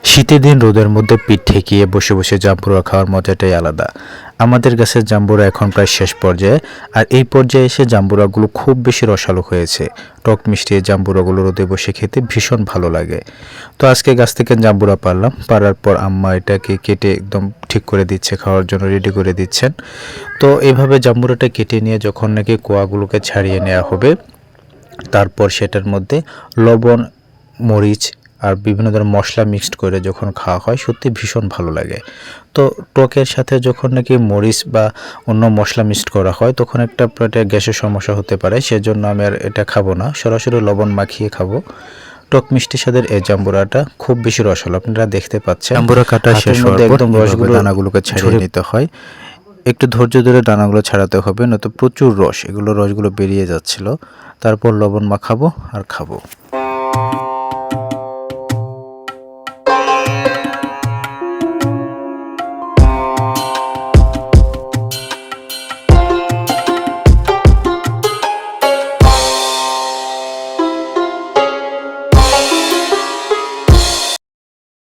শীতের দিন রোদের মধ্যে পিঠ ঠেকিয়ে বসে বসে জাম্বুরা খাওয়ার মজাটাই আলাদা। আমাদের গাছের জাম্বুরা এখন প্রায় শেষ পর্যায়ে, আর এই পর্যায়ে এসে জাম্বুরাগুলো খুব বেশি রসালো হয়েছে। টক মিষ্টি এই জাম্বুরাগুলো রোদে বসে খেতে ভীষণ ভালো লাগে। তো আজকে গাছ থেকে জাম্বুরা পারলাম, পারার পর আম্মা এটাকে কেটে একদম ঠিক করে দিচ্ছে, খাওয়ার জন্য রেডি করে দিচ্ছেন। তো এইভাবে জাম্বুরাটা কেটে নিয়ে যখন নাকি কোয়াগুলোকে ছাড়িয়ে নেওয়া হবে, তারপর সেটার মধ্যে লবণ, মরিচ আর বিভিন্ন ধরনের মশলা মিক্সড করে যখন খাওয়া হয় সত্যি ভীষণ ভালো লাগে। তো টকের সাথে যখন নাকি মরিচ বা অন্য মশলা মিক্সড করা হয় তখন একটা পেটে গ্যাসের সমস্যা হতে পারে, সেজন্য আমি আর এটা খাবো না, সরাসরি লবণ মাখিয়ে খাবো। টক মিষ্টি স্বাদের এই জাম্বুরাটা খুব বেশি রসালো, আপনারা দেখতে পাচ্ছেন। জাম্বুরা কাটা শেষ হওয়ার পর একদম রসগুলো দানাগুলোকে ছাড়িয়ে নিতে হয়। একটু ধৈর্য ধরে দানাগুলো ছাড়াতে হবে, নয়তো প্রচুর রসগুলো বেরিয়ে যাচ্ছিল। তারপর লবণ মাখাবো আর খাবো।